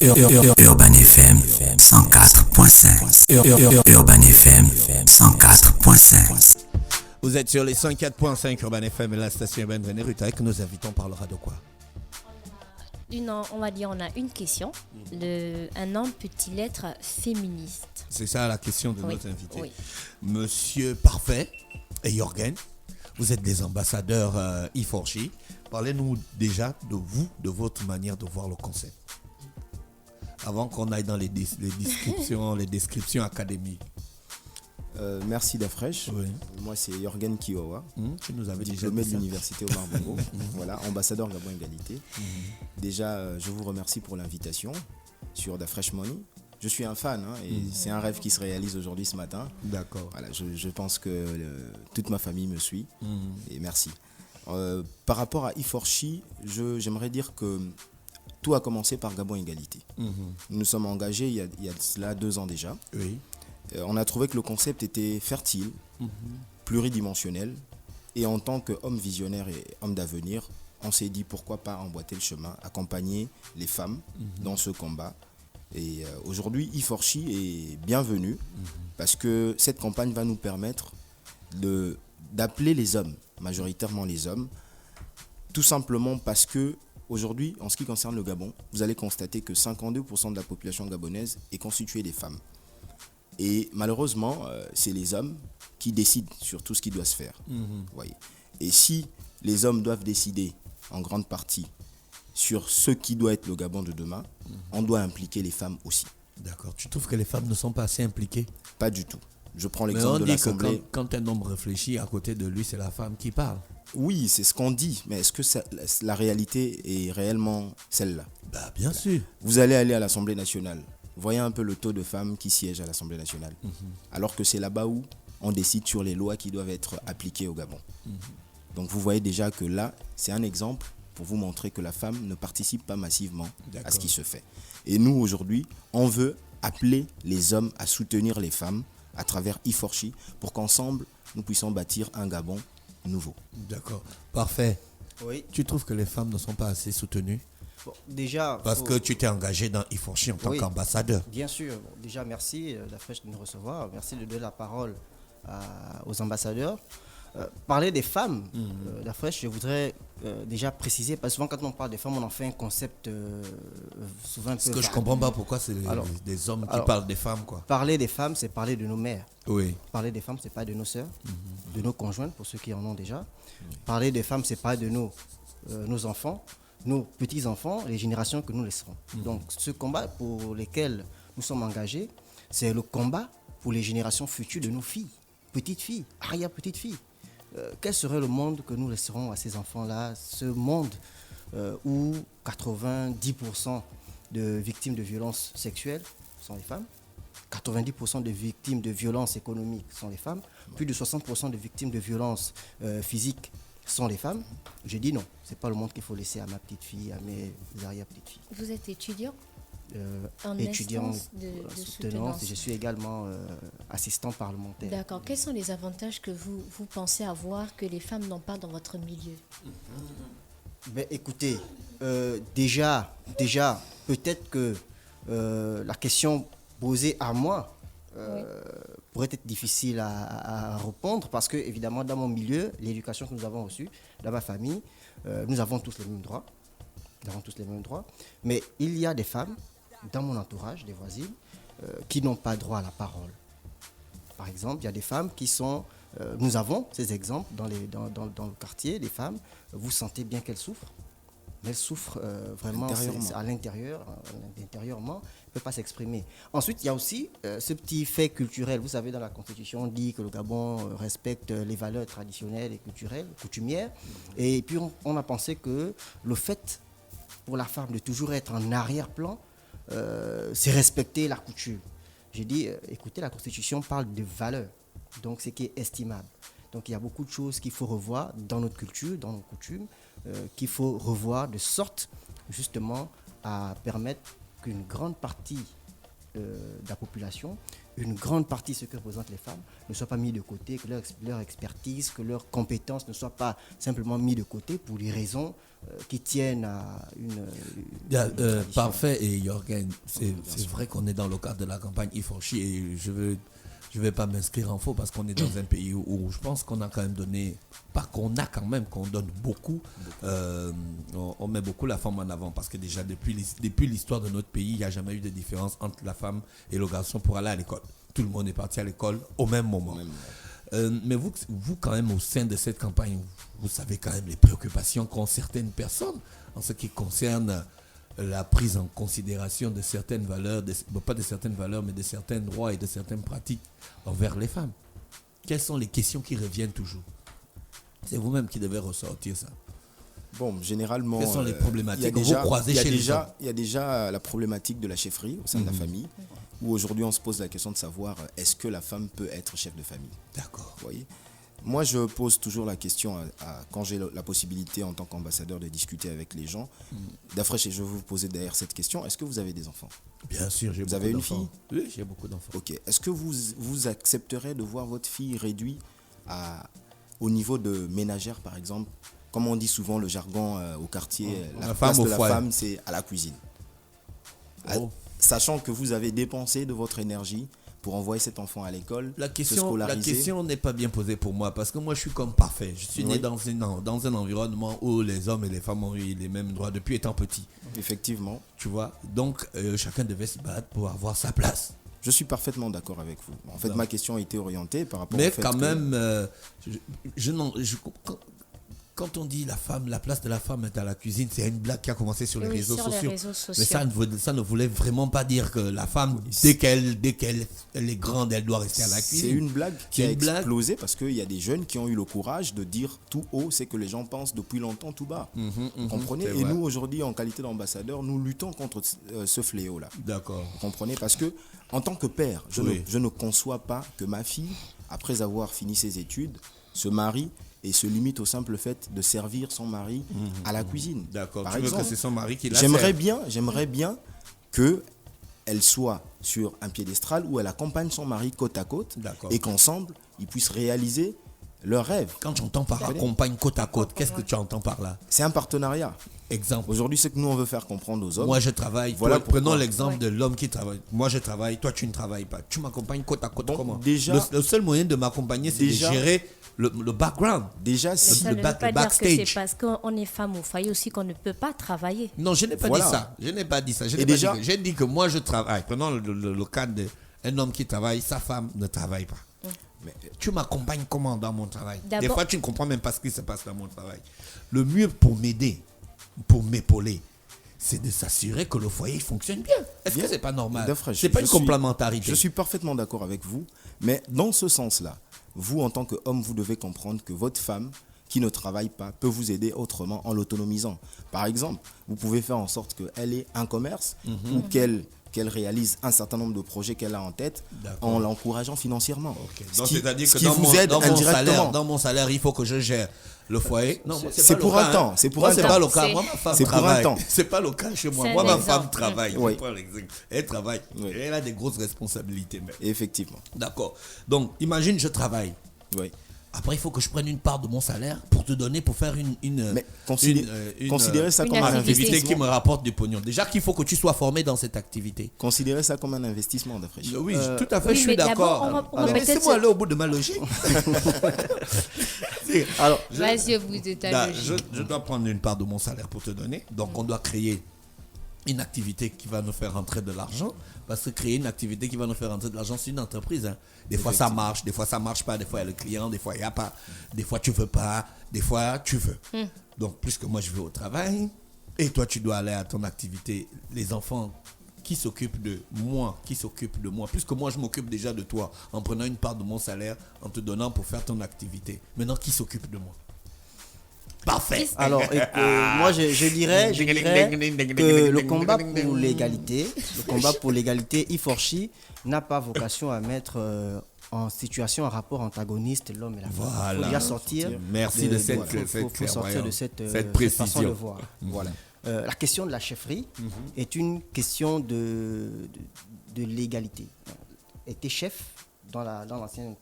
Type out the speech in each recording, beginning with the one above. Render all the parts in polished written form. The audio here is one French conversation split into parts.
Urban FM 104.5. Urban FM 104.5. Vous êtes sur les 104.5 Urban FM et la station Urban Vénérute. Avec nos invités, on parlera de quoi? On va dire, on a une question. Un homme peut-il être féministe? C'est ça la question de Oui, notre invité. oui. Monsieur Parfait et Jorgen, vous êtes des ambassadeurs E4She. Parlez-nous déjà de vous, de votre manière de voir le concept. Avant qu'on aille dans les descriptions académiques. Merci Dafresh. Oui. Moi c'est Jorgen Kiwawa, Tu nous avais diplômé de déjà dit l'université Omar Bongo. Voilà, ambassadeur Gabon Égalité. Déjà, je vous remercie pour l'invitation sur Dafresh Money. Je suis un fan et c'est un rêve qui se réalise aujourd'hui ce matin. D'accord. Voilà, je pense que toute ma famille me suit et merci. Par rapport à E4She, j'aimerais dire que tout a commencé par Gabon Égalité. Nous nous sommes engagés il y a cela 2 ans déjà. Oui. On a trouvé que le concept était fertile, pluridimensionnel, et en tant qu'homme visionnaire et homme d'avenir, on s'est dit pourquoi pas emboîter le chemin, accompagner les femmes dans ce combat. Et aujourd'hui, E4She est bienvenue parce que cette campagne va nous permettre d'appeler les hommes, majoritairement les hommes, tout simplement parce que aujourd'hui, en ce qui concerne le Gabon, vous allez constater que 52% de la population gabonaise est constituée des femmes. Et malheureusement, c'est les hommes qui décident sur tout ce qui doit se faire. Voyez. Et si les hommes doivent décider en grande partie sur ce qui doit être le Gabon de demain, on doit impliquer les femmes aussi. D'accord. Tu trouves que les femmes ne sont pas assez impliquées? Pas du tout. Je prends Mais l'exemple on de dit que l'Assemblée. quand un homme réfléchit, à côté de lui, c'est la femme qui parle. Oui, c'est ce qu'on dit, mais est-ce que la réalité est réellement celle-là? Bah, bien sûr. Vous allez aller à l'Assemblée nationale. Voyez un peu le taux de femmes qui siègent à l'Assemblée nationale. Alors que c'est là-bas où on décide sur les lois qui doivent être appliquées au Gabon. Donc vous voyez déjà que là, c'est un exemple pour vous montrer que la femme ne participe pas massivement à ce qui se fait. Et nous, aujourd'hui, on veut appeler les hommes à soutenir les femmes à travers E4She pour qu'ensemble, nous puissions bâtir un Gabon nouveau. D'accord. Parfait. Oui. Tu trouves que les femmes ne sont pas assez soutenues? Bon, déjà, Parce que tu t'es engagé dans E4She en tant Oui. qu'ambassadeur. bien sûr, déjà merci Dafresh de nous recevoir, merci de donner la parole aux ambassadeurs. Parler des femmes, Dafresh, je voudrais déjà préciser, parce que souvent quand on parle des femmes, on en fait un concept souvent un peu Parce que je vague. comprends pas pourquoi c'est Alors, des hommes qui alors- parlent des femmes, quoi. Parler des femmes, c'est parler de nos mères. Oui. Parler des femmes, c'est parler de nos sœurs, de nos conjointes, pour ceux qui en ont déjà. Parler des femmes, c'est parler de nos enfants, nos petits-enfants, les générations que nous laisserons. Donc, ce combat pour lequel nous sommes engagés, c'est le combat pour les générations futures de nos filles, petites filles, arrière-petites filles. Quel serait le monde que nous laisserons à ces enfants-là? Ce monde où 90% de victimes de violences sexuelles sont les femmes, 90% de victimes de violences économiques sont les femmes, plus de 60% de victimes de violences physiques sont les femmes. J'ai dit non, c'est pas le monde qu'il faut laisser à ma petite fille, à mes arrière-petites filles. Vous êtes étudiant en Étudiant instance de soutenance, soutenance. et je suis également assistant parlementaire. D'accord. Quels sont les avantages que vous pensez avoir que les femmes n'ont pas dans votre milieu? Ben, écoutez, déjà, peut-être que la question posée à moi pourrait être difficile à répondre parce que, évidemment, dans mon milieu, l'éducation que nous avons reçue, dans ma famille, nous avons tous les mêmes droits. Nous avons tous les mêmes droits. Mais il y a des femmes, dans mon entourage, des voisines, qui n'ont pas droit à la parole. Par exemple, il y a des femmes qui sont... nous avons ces exemples dans le quartier, des femmes, vous sentez bien qu'elles souffrent. Mais elles souffrent vraiment Intérieurement. à l'intérieur, intérieurement, elles ne peuvent pas s'exprimer. Ensuite, il y a aussi ce petit fait culturel. Vous savez, dans la Constitution, on dit que le Gabon respecte les valeurs traditionnelles et culturelles, coutumières. Et puis, on a pensé que le fait pour la femme de toujours être en arrière-plan, c'est respecter la coutume. J'ai dit, écoutez, la Constitution parle de valeurs, donc c'est qui est estimable. Donc il y a beaucoup de choses qu'il faut revoir dans notre culture, dans nos coutumes, qu'il faut revoir de sorte justement à permettre qu'une grande partie de la population, une grande partie de ce que représentent les femmes ne soit pas mis de côté, que leur expertise, que leurs compétences ne soient pas simplement mis de côté pour les raisons qui tiennent à une tradition. Parfait, et Jorgen, c'est vrai qu'on est dans le cadre de la campagne Iforchi et je vais pas m'inscrire en faux parce qu'on est dans un pays où je pense qu'on a quand même donné, pas qu'on a quand même, qu'on donne beaucoup, on met beaucoup la femme en avant parce que déjà depuis l'histoire de notre pays, il n'y a jamais eu de différence entre la femme et le garçon pour aller à l'école. Tout le monde est parti à l'école au même moment. Mais vous quand même au sein de cette campagne, vous savez quand même les préoccupations qu'ont certaines personnes en ce qui concerne la prise en considération de certaines valeurs, pas de certaines valeurs, mais de certains droits et de certaines pratiques envers les femmes. Quelles sont les questions qui reviennent toujours? C'est vous-même qui devez ressortir ça. Bon, généralement, quelles sont les problématiques que vous croisez chez les femmes? Il y a déjà la problématique de la chefferie au sein de la famille, où aujourd'hui on se pose la question de savoir est-ce que la femme peut être chef de famille. D'accord. Vous voyez ? Moi, je pose toujours la question quand j'ai la possibilité en tant qu'ambassadeur de discuter avec les gens. D'Afresh, et je vais vous poser derrière cette question, est-ce que vous avez des enfants? Bien sûr, j'ai beaucoup d'enfants. Vous avez une fille? Oui, j'ai beaucoup d'enfants. Ok. Est-ce que vous accepterez de voir votre fille réduite au niveau de ménagère, par exemple? Comme on dit souvent, le jargon au quartier, la place de la femme, c'est à la cuisine. Sachant que vous avez dépensé de votre énergie pour envoyer cet enfant à l'école, la question n'est pas bien posée pour moi parce que moi je suis comme parfait. Je suis né dans un environnement où les hommes et les femmes ont eu les mêmes droits depuis étant petit. Effectivement. Tu vois, donc chacun devait se battre pour avoir sa place. Je suis parfaitement d'accord avec vous. En fait, ma question a été orientée par rapport au fait quand même, quand on dit la place de la femme est à la cuisine, c'est une blague qui a commencé sur les réseaux sociaux. Mais ça ne voulait vraiment pas dire que la femme, dès qu'elle est grande, elle doit rester à la cuisine. C'est une blague qui a explosé parce qu'il y a des jeunes qui ont eu le courage de dire tout haut, c'est que les gens pensent depuis longtemps tout bas. Vous comprenez? Et nous, aujourd'hui, en qualité d'ambassadeur, nous luttons contre ce fléau-là. D'accord. Vous comprenez? Parce que, en tant que père, je ne conçois pas que ma fille, après avoir fini ses études, se marie et se limite au simple fait de servir son mari à la cuisine. D'accord. Par exemple, veux que c'est son mari qui la j'aimerais bien qu'elle soit sur un piédestal où elle accompagne son mari côte à côte et qu'ensemble, ils puissent réaliser leurs rêves. Quand j'entends par accompagne côte à côte, qu'est-ce que tu entends par là? C'est un partenariat. Exemple. Aujourd'hui, c'est que nous, on veut faire comprendre aux hommes. Moi, je travaille. Prenons l'exemple de l'homme qui travaille. Moi, je travaille. Toi, tu ne travailles pas. Tu m'accompagnes côte à côte. Comment? Déjà, le seul moyen de m'accompagner, c'est de gérer le background. Déjà, si ça ne veut pas dire que c'est parce qu'on est femme au foyer aussi qu'on ne peut pas travailler. Non, je n'ai pas dit ça. Je n'ai pas dit ça. J'ai dit que moi, je travaille. Prenons le cas d'un homme qui travaille, sa femme ne travaille pas. Mais tu m'accompagnes comment dans mon travail? Des fois, tu ne comprends même pas ce qui se passe dans mon travail. Le mieux pour m'aider, pour m'épauler, c'est de s'assurer que le foyer fonctionne bien. Est-ce que c'est pas normal? C'est pas une complémentarité. Je suis parfaitement d'accord avec vous, mais dans ce sens-là, vous, en tant qu'homme, vous devez comprendre que votre femme qui ne travaille pas peut vous aider autrement en l'autonomisant. Par exemple, vous pouvez faire en sorte qu'elle ait un commerce ou qu'elle réalise un certain nombre de projets qu'elle a en tête en l'encourageant financièrement. Donc, c'est-à-dire que dans mon salaire, il faut que je gère le foyer. Non, c'est pour un temps. C'est pour un temps. C'est pas le cas. Moi, ma femme travaille. C'est pas le cas chez moi. Moi, ma femme travaille. Elle travaille. Elle a des grosses responsabilités. Effectivement. D'accord. Donc, imagine, je travaille. Oui. Après, il faut que je prenne une part de mon salaire pour te donner, pour faire considérez ça comme un activité qui me rapporte du pognon. Déjà qu'il faut que tu sois formé dans cette activité. Considérez ça comme un investissement, Dafresh. Oui, tout à fait, je suis d'accord. Laissez-moi aller au bout de ma logique. Alors, vas-y au bout de ta logique. Je dois prendre une part de mon salaire pour te donner. Donc, on doit créer une activité qui va nous faire rentrer de l'argent. Parce que créer une activité qui va nous faire rentrer de l'argent, c'est une entreprise. Hein. Des fois, ça marche, des fois, ça ne marche pas. Des fois, il y a le client, des fois, il n'y a pas. Des fois, tu ne veux pas, des fois, tu veux. Donc, puisque moi, je vais au travail, et toi, tu dois aller à ton activité. Les enfants qui s'occupent de moi, puisque moi, je m'occupe déjà de toi, en prenant une part de mon salaire, en te donnant pour faire ton activité. Maintenant, qui s'occupe de moi? Parfait. Alors, moi, je dirais que le combat pour l'égalité, Iforchi n'a pas vocation à mettre en situation, en rapport antagoniste l'homme et la femme. Voilà. Il faut déjà sortir. Merci de cette façon de voir. précision. Voilà. la question de la chefferie est une question de légalité. Était chef dans l'ancienne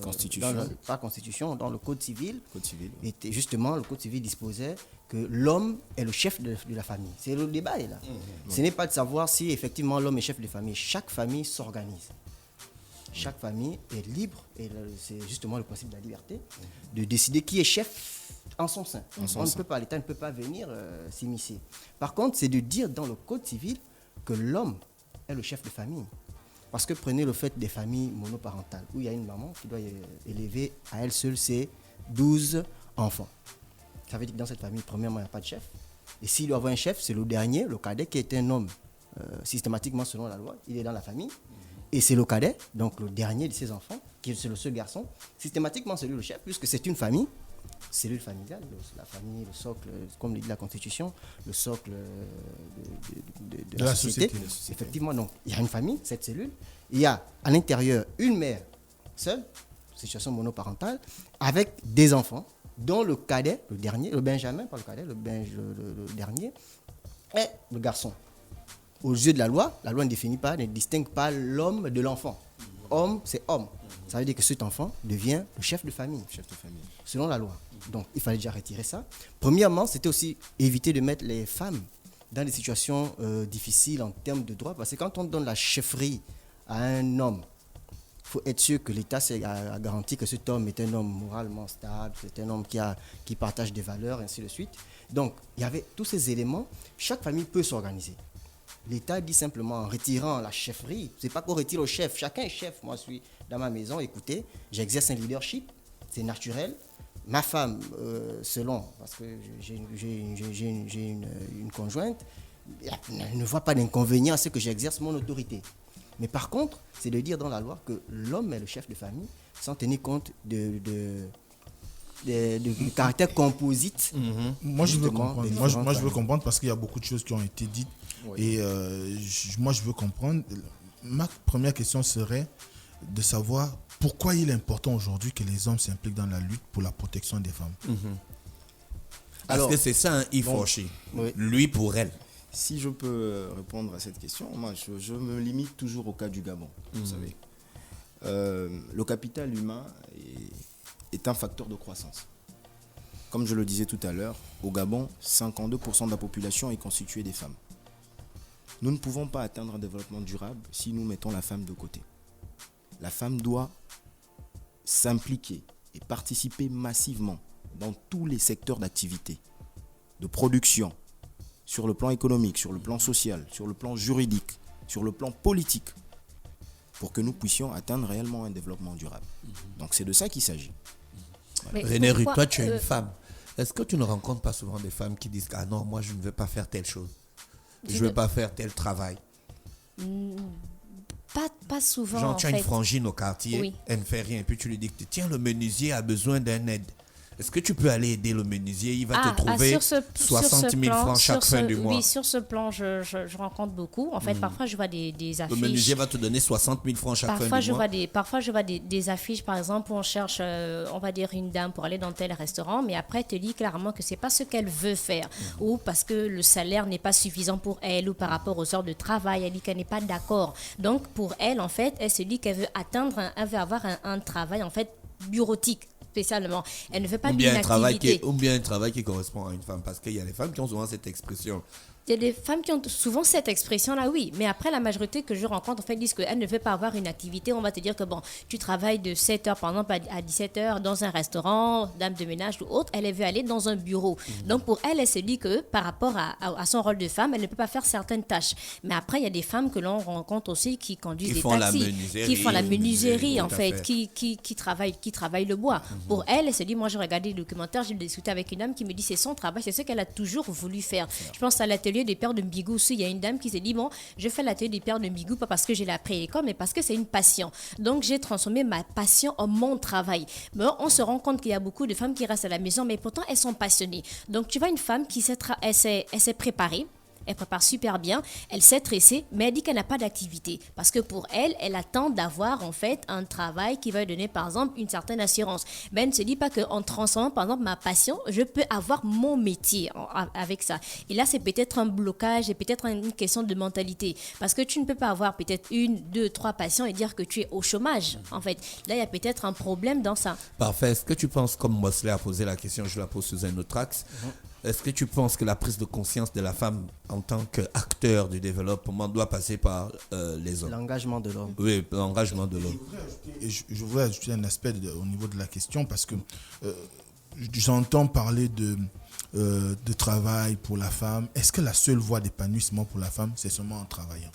Constitution. pas constitution, dans le Code civil. Code civil. Était justement, le Code civil disposait que l'homme est le chef de la famille. C'est le débat est là. Ce n'est pas de savoir si effectivement l'homme est chef de famille. Chaque famille s'organise. Chaque famille est libre, et c'est justement le principe de la liberté, de décider qui est chef en son sein. L'État ne peut pas venir s'immiscer. Par contre, c'est de dire dans le Code civil que l'homme est le chef de famille. Parce que prenez le fait des familles monoparentales, où il y a une maman qui doit élever à elle seule ses 12 enfants. Ça veut dire que dans cette famille, premièrement, il n'y a pas de chef. Et s'il doit avoir un chef, c'est le dernier, le cadet, qui est un homme, systématiquement selon la loi. Il est dans la famille. Et c'est le cadet, donc le dernier de ses enfants, qui est le seul garçon. Systématiquement, c'est lui le chef, puisque c'est une famille. Cellule familiale, la famille, le socle, comme le dit la Constitution, le socle de la société. Effectivement, donc, il y a une famille, cette cellule. Il y a à l'intérieur une mère seule, situation monoparentale, avec des enfants, dont le cadet, le dernier, le benjamin, pas le cadet, le dernier, et le garçon. Aux yeux de la loi ne définit pas, ne distingue pas l'homme de l'enfant. Homme, c'est homme. Ça veut dire que cet enfant devient le chef de famille. Selon la loi. Donc, il fallait déjà retirer ça. Premièrement, c'était aussi éviter de mettre les femmes dans des situations difficiles en termes de droits. Parce que quand on donne la chefferie à un homme, il faut être sûr que l'État a garanti que cet homme est un homme moralement stable, c'est un homme qui partage des valeurs, et ainsi de suite. Donc, il y avait tous ces éléments. Chaque famille peut s'organiser. L'État dit simplement, en retirant la chefferie, c'est pas qu'on retire le chef, chacun est chef. Moi, je suis dans ma maison, écoutez, j'exerce un leadership, c'est naturel. Ma femme, selon, parce que j'ai une conjointe, elle ne voit pas d'inconvénient à ce que j'exerce mon autorité. Mais par contre, c'est de dire dans la loi que l'homme est le chef de famille, sans tenir compte de caractère composite. Moi, je veux comprendre. Moi, je veux comprendre parce qu'il y a beaucoup de choses qui ont été dites. Oui. Et moi, je veux comprendre. Ma première question serait de savoir pourquoi il est important aujourd'hui que les hommes s'impliquent dans la lutte pour la protection des femmes. Parce que c'est ça un Iforchi. Lui pour elle. Si je peux répondre à cette question, moi, je me limite toujours au cas du Gabon. Vous savez, le capital humain est un facteur de croissance. Comme je le disais tout à l'heure, au Gabon, 52% de la population est constituée des femmes. Nous ne pouvons pas atteindre un développement durable si nous mettons la femme de côté. La femme doit s'impliquer et participer massivement dans tous les secteurs d'activité, de production, sur le plan économique, sur le plan social, sur le plan juridique, sur le plan politique, pour que nous puissions atteindre réellement un développement durable. Donc c'est de ça qu'il s'agit. Voilà. René Rue, toi tu es une femme. Est-ce que tu ne rencontres pas souvent des femmes qui disent « Ah non, moi je ne veux pas faire telle chose. Je ne veux pas faire tel travail. » Pas souvent. Genre, tu as une frangine au quartier, oui. Elle ne fait rien. Et puis tu lui dis que tiens, le menuisier a besoin d'un aide. Est-ce que tu peux aller aider le menuisier? Il va te trouver 60 000 francs chaque fin du mois. Oui, sur ce plan, je rencontre beaucoup. En fait, parfois, je vois des affiches. Le menuisier va te donner 60 000 francs chaque fin du mois. Parfois, je vois des affiches, par exemple, où on cherche, on va dire, une dame pour aller dans tel restaurant, mais après, elle te dit clairement que ce n'est pas ce qu'elle veut faire. Ou parce que le salaire n'est pas suffisant pour elle, ou par rapport aux heures de travail, elle dit qu'elle n'est pas d'accord. Donc, pour elle, en fait, elle se dit qu'elle veut avoir un travail, en fait, bureautique. Spécialement. Elle ne veut pas d'une activité. Ou bien un travail qui correspond à une femme. Parce qu'il y a des femmes qui ont souvent cette expression. Il y a des femmes qui ont souvent cette expression-là, oui. Mais après, la majorité que je rencontre, en fait, disent qu'elles ne veulent pas avoir une activité. On va te dire que, bon, tu travailles de 7h, par exemple, à 17h dans un restaurant, dame de ménage ou autre. Elle veut aller dans un bureau. Donc, pour elle, elle se dit que, par rapport à son rôle de femme, elle ne peut pas faire certaines tâches. Mais après, il y a des femmes que l'on rencontre aussi qui conduisent des taxis. Qui font la menuiserie, en fait. Qui travaillent le bois. Pour elle, elle se dit, moi, j'ai regardé le documentaire, j'ai discuté avec une dame qui me dit, c'est son travail, c'est ce qu'elle a toujours voulu faire. Je pense à l'atelier des paires de Mbigou aussi. Il y a une dame qui s'est dit, bon, je fais l'atelier des paires de Mbigou, pas parce que j'ai appris à l'école, mais parce que c'est une passion. Donc, j'ai transformé ma passion en mon travail. Mais on se rend compte qu'il y a beaucoup de femmes qui restent à la maison, mais pourtant, elles sont passionnées. Donc, tu vois une femme qui s'est préparée, elle prépare super bien, elle sait tresser, mais elle dit qu'elle n'a pas d'activité. Parce que pour elle, elle attend d'avoir en fait un travail qui va lui donner par exemple une certaine assurance. Mais elle ne se dit pas qu'en transformant par exemple ma passion, je peux avoir mon métier avec ça. Et là, c'est peut-être un blocage et peut-être une question de mentalité. Parce que tu ne peux pas avoir peut-être 1, 2, 3 passions et dire que tu es au chômage. En fait, là, il y a peut-être un problème dans ça. Parfait. Est-ce que tu penses, comme Mosley a posé la question, je la pose sous un autre axe, est-ce que tu penses que la prise de conscience de la femme en tant qu'acteur du développement doit passer par les hommes? L'engagement de l'homme. Oui, l'engagement de l'homme. Je voudrais ajouter un aspect au niveau de la question parce que j'entends parler de travail pour la femme. Est-ce que la seule voie d'épanouissement pour la femme, c'est seulement en travaillant?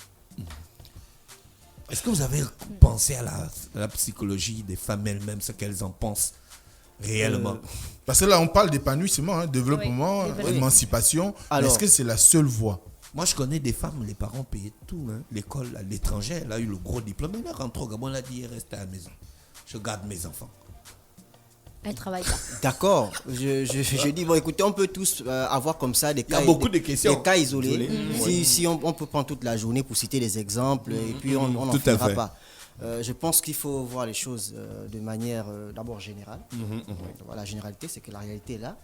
Est-ce que vous avez pensé à la psychologie des femmes elles-mêmes, ce qu'elles en pensent réellement? Parce que là, on parle d'épanouissement, développement, Oui. émancipation. Alors, est-ce que c'est la seule voie? Moi, je connais des femmes, les parents payaient tout. L'école à l'étranger, elle a eu le gros diplôme. Elle rentre au Gabon, elle a dit, reste à la maison. Je garde mes enfants. Elle travaille pas. D'accord. Je dis, bon, écoutez, on peut tous avoir comme ça des Il y a cas, beaucoup de questions. des cas isolés. Si on peut prendre toute la journée pour citer des exemples, et puis on n'en Tout à finira fait. pas. Je pense qu'il faut voir les choses de manière d'abord générale. La généralité, c'est que la réalité est là.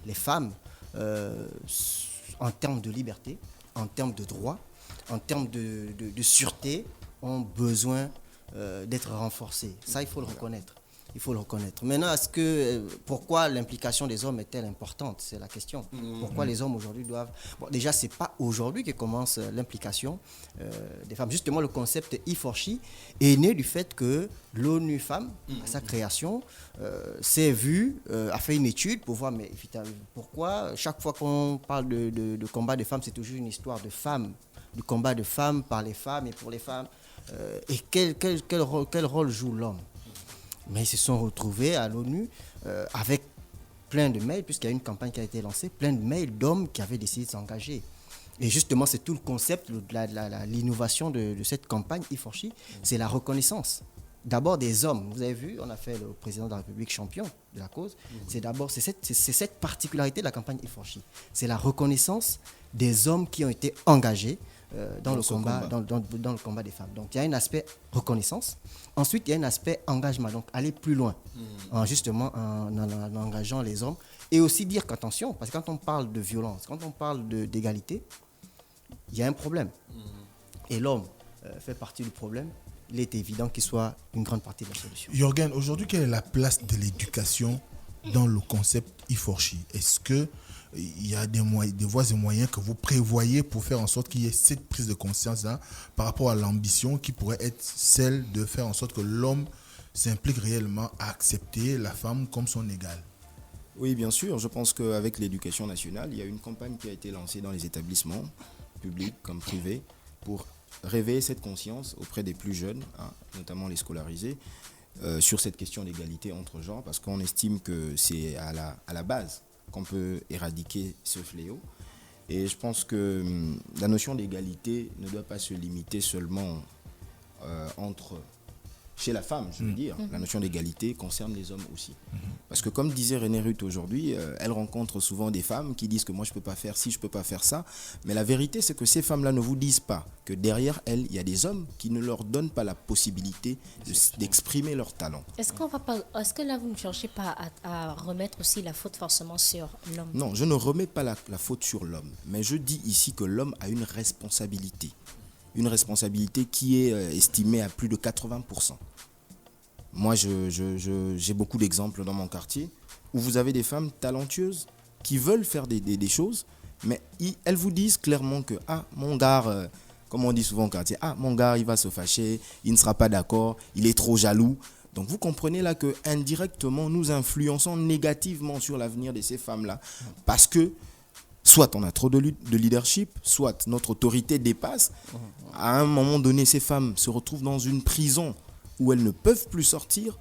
Les femmes, en termes de liberté, en termes de droits, en termes de sûreté, ont besoin d'être renforcées. Ça, il faut le reconnaître. Il faut le reconnaître. Maintenant, pourquoi l'implication des hommes est-elle importante? C'est la question. Pourquoi les hommes aujourd'hui doivent... Bon, déjà, ce n'est pas aujourd'hui que commence l'implication des femmes. Justement, le concept E4SHE est né du fait que l'ONU Femmes, à sa création, s'est vue, a fait une étude pour voir mais, pourquoi chaque fois qu'on parle de combat des femmes, c'est toujours une histoire de femmes, du combat de femmes par les femmes et pour les femmes. Et quel rôle joue l'homme? Mais ils se sont retrouvés à l'ONU avec plein de mails, puisqu'il y a une campagne qui a été lancée, plein de mails d'hommes qui avaient décidé de s'engager. Et justement, c'est tout le concept, l'innovation de cette campagne E4SHE, c'est la reconnaissance. D'abord des hommes. Vous avez vu, on a fait le président de la République champion de la cause. C'est cette particularité de la campagne E4SHE. C'est la reconnaissance des hommes qui ont été engagés dans le combat des femmes. Donc il y a un aspect reconnaissance. Ensuite, il y a un aspect engagement. Donc aller plus loin, justement en engageant les hommes. Et aussi dire qu'attention, parce que quand on parle de violence, quand on parle d'égalité, il y a un problème. Et l'homme fait partie du problème. Il est évident qu'il soit une grande partie de la solution. Jorgen, aujourd'hui, quelle est la place de l'éducation dans le concept E4SHE? Est-ce que il y a des voies et moyens que vous prévoyez pour faire en sorte qu'il y ait cette prise de conscience-là par rapport à l'ambition qui pourrait être celle de faire en sorte que l'homme s'implique réellement à accepter la femme comme son égale? Oui, bien sûr. Je pense qu'avec l'éducation nationale, il y a une campagne qui a été lancée dans les établissements publics comme privés pour réveiller cette conscience auprès des plus jeunes, notamment les scolarisés, sur cette question d'égalité entre genres, parce qu'on estime que c'est à la base qu'on peut éradiquer ce fléau. Et je pense que la notion d'égalité ne doit pas se limiter seulement chez la femme, je veux dire. La notion d'égalité concerne les hommes aussi. Parce que comme disait René Ruth aujourd'hui, elle rencontre souvent des femmes qui disent que moi je ne peux pas faire ci, je ne peux pas faire ça. Mais la vérité, c'est que ces femmes-là ne vous disent pas que derrière elles, il y a des hommes qui ne leur donnent pas la possibilité d'exprimer leur talent. Est-ce que là, vous ne cherchez pas à remettre aussi la faute forcément sur l'homme? Non, je ne remets pas la faute sur l'homme. Mais je dis ici que l'homme a une responsabilité. Une responsabilité qui est estimée à plus de 80%. Moi, j'ai beaucoup d'exemples dans mon quartier où vous avez des femmes talentueuses qui veulent faire des choses, mais elles vous disent clairement que mon gars, comme on dit souvent au quartier, mon gars, il va se fâcher, il ne sera pas d'accord, il est trop jaloux. Donc vous comprenez là que indirectement, nous influençons négativement sur l'avenir de ces femmes-là parce que soit on a trop de leadership, soit notre autorité dépasse. À un moment donné, ces femmes se retrouvent dans une prison où elles ne peuvent plus sortir,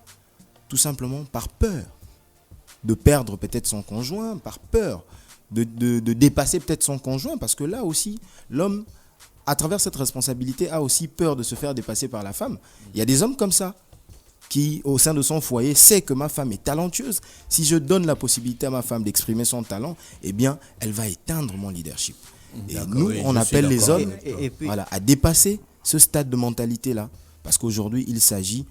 tout simplement par peur de perdre peut-être son conjoint, par peur de dépasser peut-être son conjoint, parce que là aussi, l'homme, à travers cette responsabilité, a aussi peur de se faire dépasser par la femme. Il y a des hommes comme ça, qui, au sein de son foyer, sait que ma femme est talentueuse. Si je donne la possibilité à ma femme d'exprimer son talent, eh bien, elle va éteindre mon leadership. Et D'accord, nous, oui, on je appelle suis les d'accord. hommes Et puis- à dépasser ce stade de mentalité-là. Parce qu'aujourd'hui, il s'agit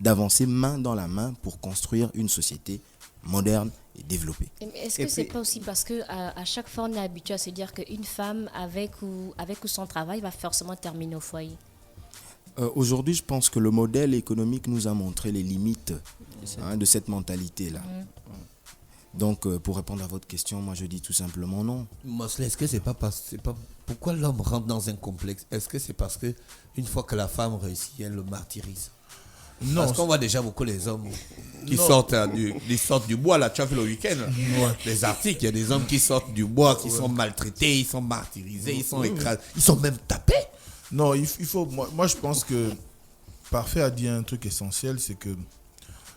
d'avancer main dans la main pour construire une société moderne et développée. Est-ce que c'est pas aussi parce que à chaque fois on est habitué à se dire qu'une femme avec ou sans travail va forcément terminer au foyer? Aujourd'hui, je pense que le modèle économique nous a montré les limites de cette mentalité-là. Donc, pour répondre à votre question, moi je dis tout simplement non. Mosley, est-ce que c'est pas pourquoi l'homme rentre dans un complexe? Est-ce que c'est parce que une fois que la femme réussit, elle le martyrise? Non, Parce qu'on voit déjà beaucoup les hommes qui Non. sortent du bois, là, tu as vu le week-end, là. Les articles, il y a des hommes qui sortent du bois, qui sont maltraités, ils sont martyrisés, ils sont écrasés, ils sont même tapés. non, il faut. Moi, je pense que Parfait a dit un truc essentiel, c'est que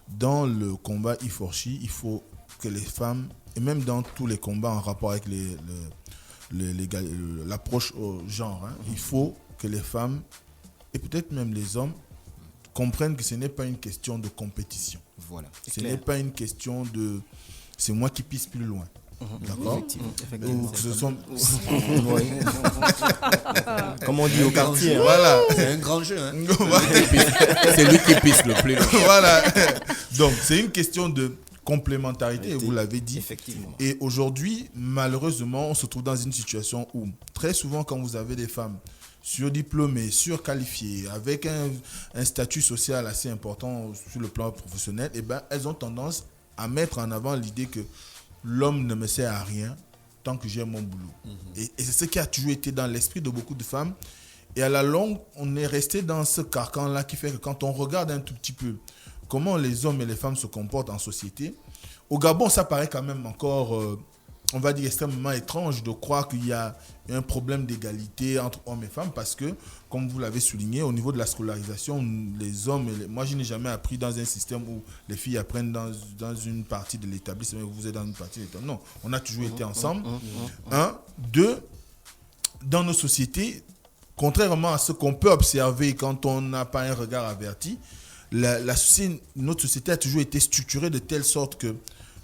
dans le combat Iforchi, il faut que les femmes, et même dans tous les combats en rapport avec l'approche au genre, il faut que les femmes, et peut-être même les hommes, comprennent que ce n'est pas une question de compétition. Voilà. Ce n'est pas une question de c'est moi qui pisse plus loin. D'accord. Ou que ce sont... Comme on dit au quartier. hein. Voilà. C'est un grand jeu. Hein. C'est lui qui pisse le plus. Voilà. Donc, c'est une question de complémentarité, vous l'avez dit. Effectivement. Et aujourd'hui, malheureusement, on se trouve dans une situation où, très souvent, quand vous avez des femmes surdiplômées, surqualifiées, avec un statut social assez important sur le plan professionnel, eh ben, elles ont tendance à mettre en avant l'idée que l'homme ne me sert à rien tant que j'ai mon boulot. Et c'est ce qui a toujours été dans l'esprit de beaucoup de femmes. Et à la longue, on est resté dans ce carcan-là qui fait que quand on regarde un tout petit peu comment les hommes et les femmes se comportent en société, au Gabon, ça paraît quand même encore, on va dire, extrêmement étrange de croire qu'il y a un problème d'égalité entre hommes et femmes parce que, comme vous l'avez souligné, au niveau de la scolarisation, les hommes, moi je n'ai jamais appris dans un système où les filles apprennent dans une partie de l'établissement et vous êtes dans une partie de l'établissement. Non, on a toujours été ensemble. Un, deux, dans nos sociétés, contrairement à ce qu'on peut observer quand on n'a pas un regard averti, notre société a toujours été structurée de telle sorte que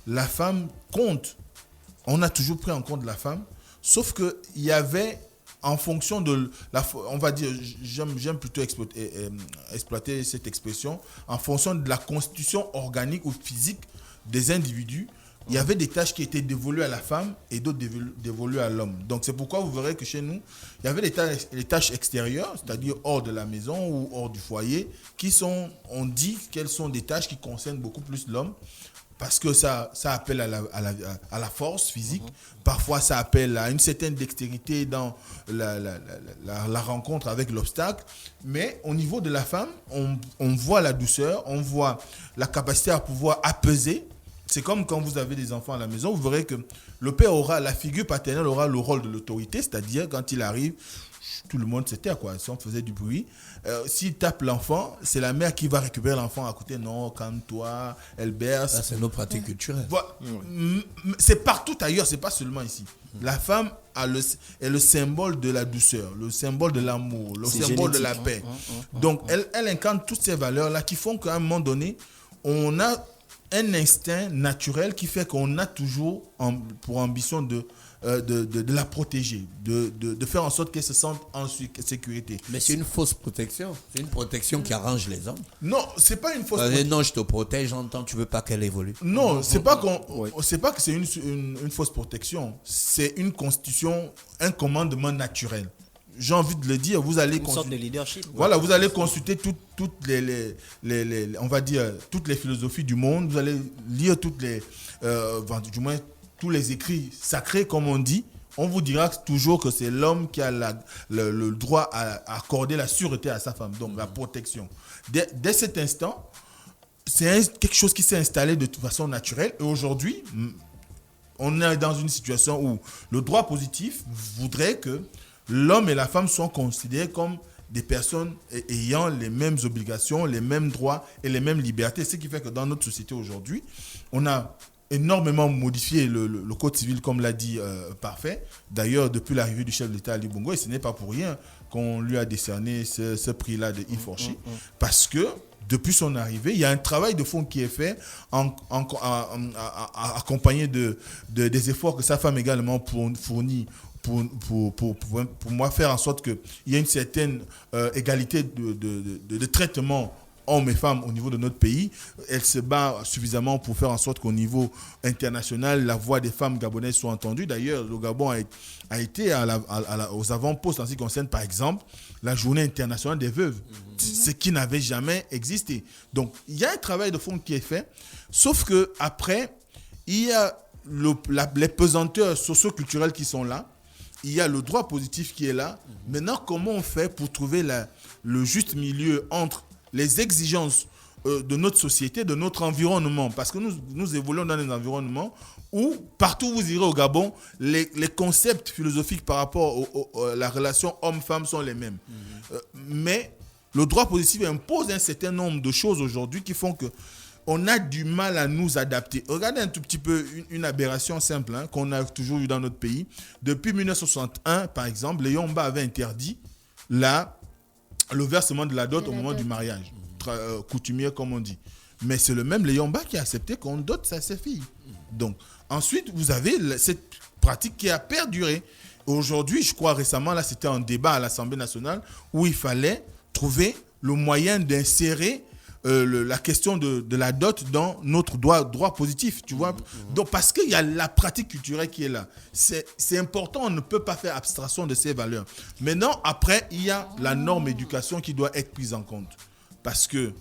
la femme compte. On a toujours pris en compte la femme, sauf qu'il y avait, en fonction de on va dire, j'aime plutôt exploiter cette expression, en fonction de la constitution organique ou physique des individus, il y avait des tâches qui étaient dévolues à la femme et d'autres dévolues à l'homme. Donc c'est pourquoi vous verrez que chez nous, il y avait les tâches extérieures, c'est-à-dire hors de la maison ou hors du foyer, on dit qu'elles sont des tâches qui concernent beaucoup plus l'homme. Parce que ça appelle à la force physique. Parfois, ça appelle à une certaine dextérité dans la rencontre avec l'obstacle. Mais au niveau de la femme, on voit la douceur, on voit la capacité à pouvoir apaiser. C'est comme quand vous avez des enfants à la maison, vous verrez que le père la figure paternelle aura le rôle de l'autorité, c'est-à-dire quand il arrive, tout le monde se tait, quoi. Si on faisait du bruit, s'il tape l'enfant, c'est la mère qui va récupérer l'enfant à côté. Non, calme-toi, elle berce. Ça, c'est nos pratiques culturelles. Voilà. C'est partout ailleurs, c'est pas seulement ici. La femme est le symbole de la douceur, le symbole de l'amour, le symbole de la paix. Donc, elle incarne toutes ces valeurs-là qui font qu'à un moment donné, on a un instinct naturel qui fait qu'on a toujours pour ambition de la protéger, de faire en sorte qu'elle se sente en sécurité. Mais c'est une fausse protection. C'est une protection qui arrange les hommes. Non, c'est pas une fausse protection. Non, je te protège, j'entends, tu veux pas qu'elle évolue. Non, c'est pas que c'est une fausse protection. C'est une constitution, un commandement naturel. J'ai envie de le dire, vous allez une sorte de leadership. Voilà, vous allez consulter toutes on va dire, toutes les philosophies du monde. Vous allez lire du moins tous les écrits sacrés, comme on dit. On vous dira toujours que c'est l'homme qui a le droit à accorder la sûreté à sa femme, donc la protection. Dès cet instant, c'est quelque chose qui s'est installé de toute façon naturelle. Et aujourd'hui, on est dans une situation où le droit positif voudrait que l'homme et la femme sont considérés comme des personnes ayant les mêmes obligations, les mêmes droits et les mêmes libertés. Ce qui fait que dans notre société aujourd'hui, on a énormément modifié le code civil, comme l'a dit Parfait. D'ailleurs, depuis l'arrivée du chef de l'État Ali Bongo, et ce n'est pas pour rien qu'on lui a décerné ce prix-là de Iforchi, parce que depuis son arrivée, il y a un travail de fond qui est fait accompagné des efforts que sa femme également fournit pour moi faire en sorte qu'il y ait une certaine égalité de traitement hommes et femmes au niveau de notre pays. Elle se bat suffisamment pour faire en sorte qu'au niveau international, la voix des femmes gabonaises soit entendue. D'ailleurs, le Gabon a été aux avant-postes en ce qui concerne, par exemple, la journée internationale des veuves, ce qui n'avait jamais existé. Donc, il y a un travail de fond qui est fait, sauf qu'après, il y a les pesanteurs socio-culturelles qui sont là, il y a le droit positif qui est là. Maintenant, comment on fait pour trouver le juste milieu entre les exigences de notre société, de notre environnement, parce que nous évoluons dans des environnements où, partout où vous irez au Gabon, les concepts philosophiques par rapport à la relation homme-femme sont les mêmes. Mais le droit positif impose un certain nombre de choses aujourd'hui qui font que on a du mal à nous adapter. Regardez un tout petit peu une aberration simple qu'on a toujours eu dans notre pays. Depuis 1961, par exemple, les Yomba avaient interdit le versement de la dot au moment du mariage, coutumier comme on dit. Mais c'est le même Léomba qui a accepté qu'on dote ses filles. Donc, ensuite, vous avez cette pratique qui a perduré. Aujourd'hui, je crois récemment, là, c'était un débat à l'Assemblée nationale où il fallait trouver le moyen d'insérer la question de la dot dans notre droit positif, tu vois. Donc, parce qu'il y a la pratique culturelle qui est là. C'est important, on ne peut pas faire abstraction de ces valeurs. Maintenant, après, il y a la norme éducation qui doit être prise en compte. Parce que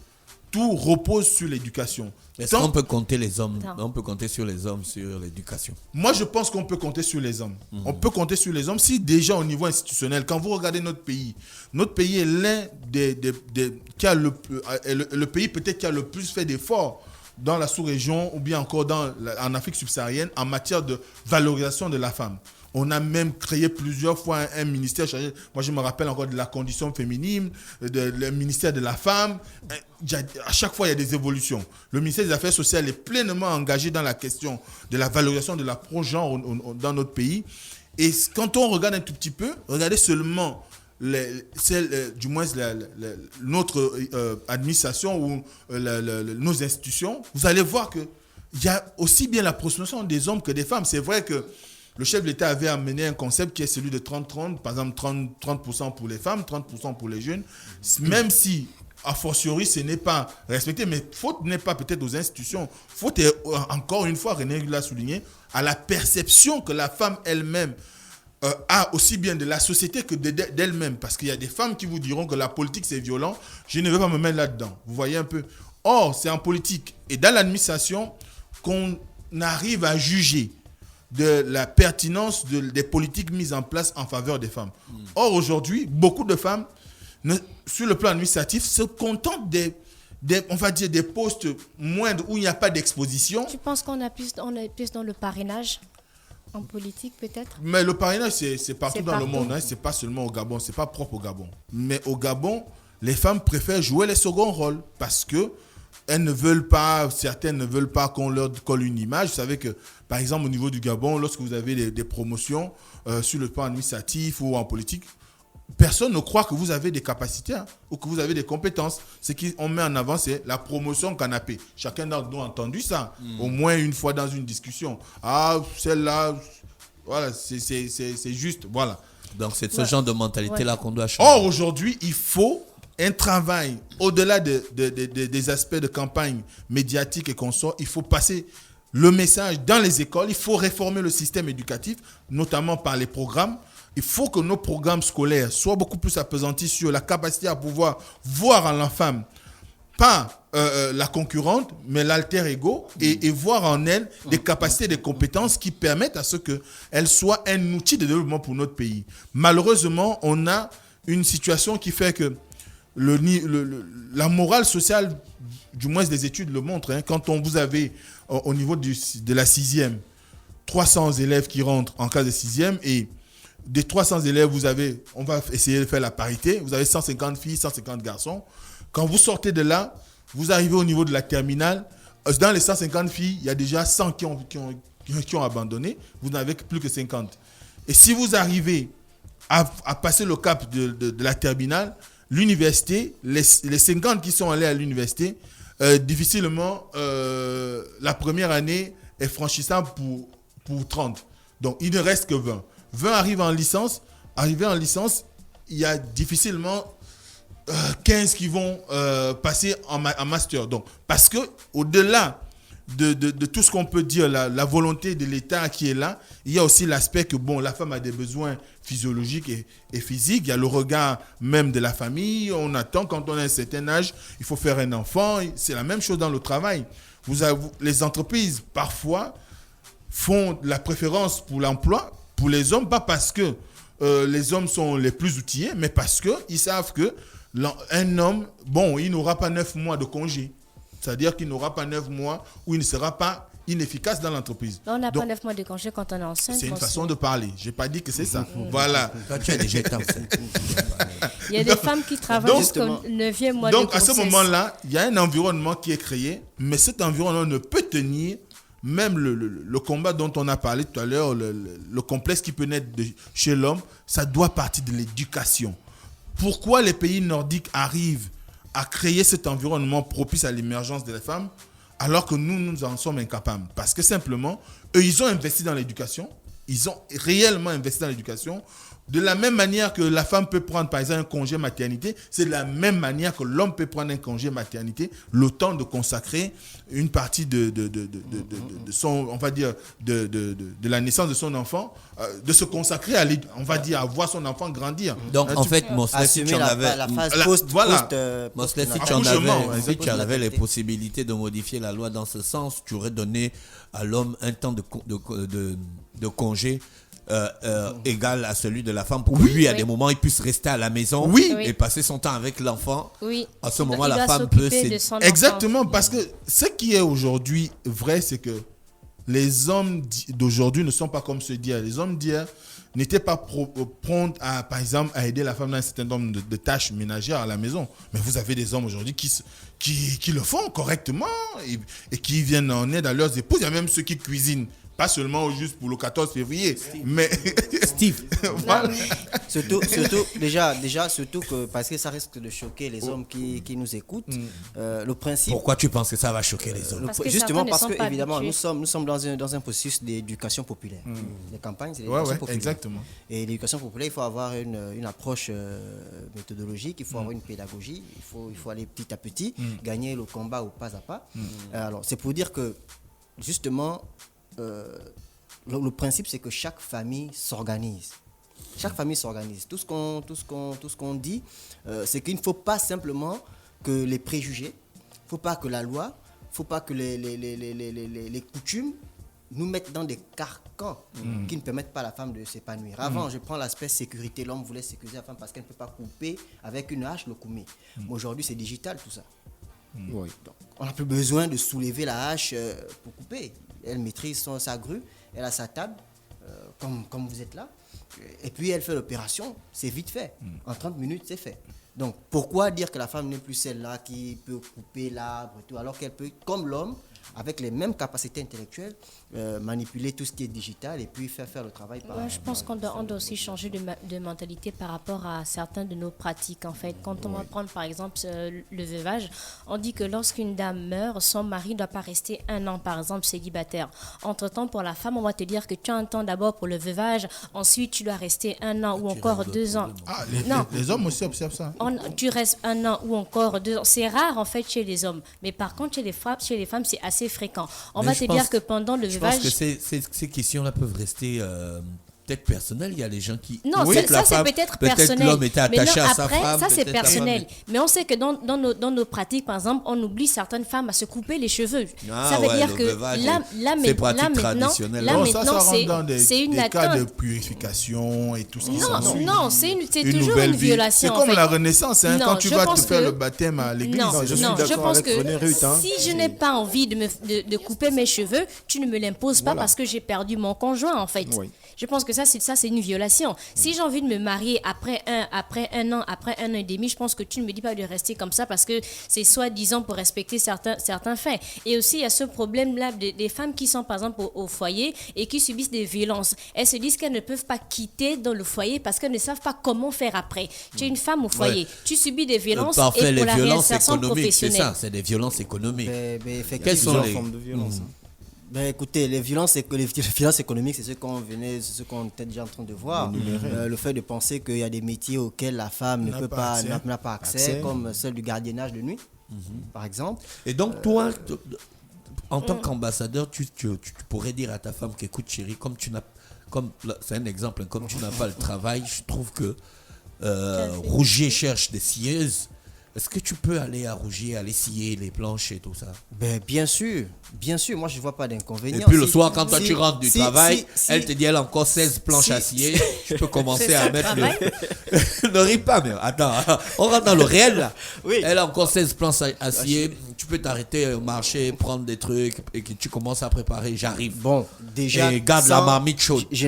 tout repose sur l'éducation. Est-ce qu'on peut compter les hommes? On peut compter sur les hommes, sur l'éducation. Moi, je pense qu'on peut compter sur les hommes. On peut compter sur les hommes si déjà au niveau institutionnel, quand vous regardez notre pays est l'un qui a le pays peut-être qui a le plus fait d'efforts dans la sous-région ou bien encore en Afrique subsaharienne en matière de valorisation de la femme. On a même créé plusieurs fois un ministère chargé. Moi, je me rappelle encore de la condition féminine, le ministère de la femme. À chaque fois, il y a des évolutions. Le ministère des Affaires sociales est pleinement engagé dans la question de la valorisation de la pro-genre dans notre pays. Et quand on regarde un tout petit peu, regardez seulement du moins notre administration ou nos institutions, vous allez voir qu'il y a aussi bien la prostitution des hommes que des femmes. C'est vrai que le chef de l'État avait amené un concept qui est celui de 30-30, par exemple 30% pour les femmes, 30% pour les jeunes, même si, a fortiori, ce n'est pas respecté, mais faute n'est pas peut-être aux institutions, faute est, encore une fois, René l'a souligné, à la perception que la femme elle-même a aussi bien de la société que d'elle-même, parce qu'il y a des femmes qui vous diront que la politique c'est violent, je ne veux pas me mettre là-dedans, vous voyez un peu. Or, c'est en politique et dans l'administration qu'on arrive à juger de la pertinence des politiques mises en place en faveur des femmes. Or, aujourd'hui, beaucoup de femmes, sur le plan administratif, se contentent on va dire des postes moindres où il n'y a pas d'exposition. Tu penses qu'on est plus dans le parrainage en politique, peut-être? Mais le parrainage, c'est partout dans le monde. C'est pas seulement au Gabon, c'est pas propre au Gabon. Mais au Gabon, les femmes préfèrent jouer les seconds rôles parce que certaines ne veulent pas qu'on leur colle une image. Vous savez que, par exemple, au niveau du Gabon, lorsque vous avez des promotions sur le plan administratif ou en politique, personne ne croit que vous avez des capacités ou que vous avez des compétences. Ce qu'on met en avant, c'est la promotion canapé. Chacun d'entre nous a entendu ça, au moins une fois dans une discussion. Ah, celle-là, voilà, c'est juste, voilà. Donc, c'est ce genre de mentalité-là qu'on doit changer. Or, aujourd'hui, il faut un travail, au-delà des aspects de campagne médiatique et consorts, il faut passer le message dans les écoles, il faut réformer le système éducatif, notamment par les programmes. Il faut que nos programmes scolaires soient beaucoup plus appesantis sur la capacité à pouvoir voir en la femme, pas la concurrente, mais l'alter ego, et voir en elle des capacités, des compétences qui permettent à ce qu'elle soit un outil de développement pour notre pays. Malheureusement, on a une situation qui fait que la morale sociale, du moins des études le montrent, quand vous avez au niveau de la 6e, 300 élèves qui rentrent en classe de 6e et des 300 élèves, on va essayer de faire la parité, vous avez 150 filles, 150 garçons. Quand vous sortez de là, vous arrivez au niveau de la terminale, dans les 150 filles, il y a déjà 100 qui ont abandonné, vous n'avez plus que 50. Et si vous arrivez à passer le cap de la terminale, l'université, les 50 qui sont allés à l'université, difficilement, la première année est franchissable pour 30. Donc, il ne reste que 20. 20 arrivent en licence. Arrivés en licence, il y a difficilement 15 qui vont passer en master. Donc, parce que au-delà de tout ce qu'on peut dire, la volonté de l'État qui est là, il y a aussi l'aspect que la femme a des besoins physiologiques et physiques. Il y a le regard même de la famille. On attend quand on a un certain âge, il faut faire un enfant. C'est la même chose dans le travail. Les entreprises, parfois, font la préférence pour l'emploi pour les hommes, pas parce que les hommes sont les plus outillés, mais parce qu'ils savent qu'un homme, il n'aura pas 9 mois de congé. C'est-à-dire qu'il n'aura pas 9 mois où il ne sera pas inefficace dans l'entreprise. On n'a pas 9 mois de congé quand on est enceinte. C'est une façon de parler. Je n'ai pas dit que c'est ça. Voilà. Toi, tu as déjà été enceinte. Il y a des femmes qui travaillent jusqu'au 9e mois de grossesse. Donc, à ce moment-là, il y a un environnement qui est créé, mais cet environnement ne peut tenir même le combat dont on a parlé tout à l'heure, le complexe qui peut naître chez l'homme, ça doit partir de l'éducation. Pourquoi les pays nordiques arrivent à créer cet environnement propice à l'émergence de la femme alors que nous en sommes incapables? Parce que simplement, eux, ils ont investi dans l'éducation, ils ont réellement investi dans l'éducation. De la même manière que la femme peut prendre, par exemple, un congé maternité, c'est de la même manière que l'homme peut prendre un congé maternité, le temps de consacrer une partie de son, on va dire, de la naissance de son enfant, de se consacrer à, on va dire, à voir son enfant grandir. Donc, en fait, Mosley, si tu en avais... la phase Mosley, si tu en avais les possibilités de modifier la loi dans ce sens, tu aurais donné à l'homme un temps de congé égal à celui de la femme pour que lui, à des moments, il puisse rester à la maison et passer son temps avec l'enfant. Oui. À ce moment, la femme peut... Exactement, parce que ce qui est aujourd'hui vrai, c'est que les hommes d'aujourd'hui ne sont pas comme ceux d'hier. Les hommes d'hier n'étaient pas prompts, par exemple, à aider la femme dans un certain nombre de tâches ménagères à la maison. Mais vous avez des hommes aujourd'hui qui le font correctement et qui viennent en aide à leurs épouses. Il y a même ceux qui cuisinent. Pas seulement juste pour le 14 février, mais Steve. Voilà. Surtout que parce que ça risque de choquer les hommes qui nous écoutent. Le principe. Pourquoi tu penses que ça va choquer les hommes? Justement parce que évidemment nous sommes dans un processus d'éducation populaire. Les campagnes, c'est l'éducation populaire. Exactement. Et l'éducation populaire, il faut avoir une approche méthodologique, il faut avoir une pédagogie, il faut aller petit à petit, gagner le combat au pas à pas. Alors c'est pour dire que justement. Le principe, c'est que chaque famille s'organise. Chaque famille s'organise. Tout ce qu'on dit, c'est qu'il ne faut pas simplement que les préjugés, il ne faut pas que la loi, il ne faut pas que les coutumes nous mettent dans des carcans qui ne permettent pas à la femme de s'épanouir. Avant, je prends l'aspect sécurité. L'homme voulait sécuriser la femme parce qu'elle ne peut pas couper avec une hache le koumé. Aujourd'hui, c'est digital tout ça. Oui. Donc, on n'a plus besoin de soulever la hache pour couper. Elle maîtrise sa grue, elle a sa table, comme vous êtes là. Et puis elle fait l'opération, c'est vite fait. En 30 minutes, c'est fait. Donc pourquoi dire que la femme n'est plus celle-là qui peut couper l'arbre et tout, alors qu'elle peut, comme l'homme, avec les mêmes capacités intellectuelles, manipuler tout ce qui est digital et puis faire le travail par je pense qu'on doit aussi changer de mentalité par rapport à certaines de nos pratiques. En fait, quand on va prendre par exemple le veuvage, on dit que lorsqu'une dame meurt, son mari ne doit pas rester 1 an par exemple célibataire. Entre-temps, pour la femme, on va te dire que tu as un temps d'abord pour le veuvage, ensuite tu dois rester 1 an ou encore 2 ans. Les hommes aussi observent ça. Tu restes 1 an ou encore 2 ans. C'est rare en fait chez les hommes, mais par contre chez les femmes c'est assez fréquent. On va te dire que pendant le veuvage... Je pense que ces questions-là peuvent rester peut-être personnelles. Il y a les gens qui... Non, ça c'est peut-être personnel. Peut-être l'homme était attaché à sa après, femme. Ça c'est personnel. Mais on sait que dans nos pratiques, par exemple, on oublie certaines femmes à se couper les cheveux. Ça veut dire que là maintenant, c'est une des cas de atteinte. purification et tout ce qui s'ensuit. Non, c'est toujours une violation. C'est comme la Renaissance, quand tu vas te faire le baptême à l'église. Je pense que si je n'ai pas envie de couper mes cheveux, tu ne me l'imposes pas parce que j'ai perdu mon conjoint en fait. Je pense que ça c'est une violation. Si j'ai envie de me marier après un an et demi, je pense que tu ne me dis pas de rester comme ça parce que c'est soi-disant pour respecter certains faits. Et aussi, il y a ce problème-là des femmes qui sont par exemple au foyer et qui subissent des violences. Elles se disent qu'elles ne peuvent pas quitter dans le foyer parce qu'elles ne savent pas comment faire après. Tu es une femme au foyer, tu subis des violences et pour la réinsertion professionnelle. C'est ça, c'est des violences économiques. Mais Quelles sont les formes de violence? Ben écoutez, les violences économiques, c'est ce qu'on était déjà en train de voir. Le fait de penser qu'il y a des métiers auxquels la femme n'a pas accès, comme celle du gardiennage de nuit, par exemple. Et donc, toi, en tant qu'ambassadeur, tu pourrais dire à ta femme qu'écoute, chérie, c'est un exemple, comme tu n'as pas le travail, je trouve que Rougier cherche des scieuses. Est-ce que tu peux aller à Rougier, aller scier les planches et tout ça? Ben, bien sûr, moi je ne vois pas d'inconvénient. Et puis le soir, quand toi tu rentres du travail, elle te dit elle a encore 16 planches à scier, tu peux commencer à mettre le... Ne ris pas, mais attends, on rentre dans le réel là. Oui. Elle a encore 16 planches à scier, tu peux t'arrêter au marché, prendre des trucs et que tu commences à préparer, j'arrive. Bon, déjà... Et garde la marmite chaude. Je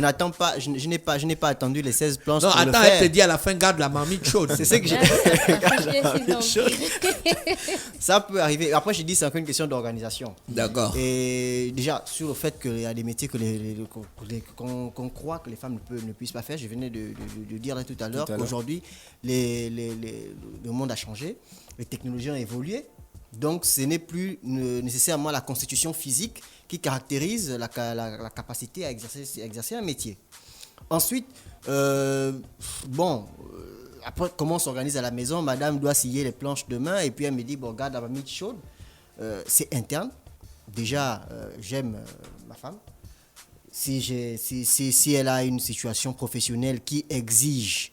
n'ai pas attendu les 16 planches non, pour attends, le faire. elle te dit à la fin, garde la marmite chaude. C'est ce que j'ai... Ça peut arriver. Après, je dis c'est encore une question d'organisation. D'accord. Et déjà, sur le fait qu'il y a des métiers qu'on croit que les femmes ne puissent pas faire, je venais de dire là tout à l'heure qu'aujourd'hui, le monde a changé, les technologies ont évolué. Donc, ce n'est plus nécessairement la constitution physique qui caractérise la capacité à exercer un métier. Ensuite, après, comment on s'organise à la maison? Madame doit scier les planches demain et puis elle me dit, bon, regarde la marmite chaude. C'est interne. Déjà, j'aime ma femme. Si elle a une situation professionnelle qui exige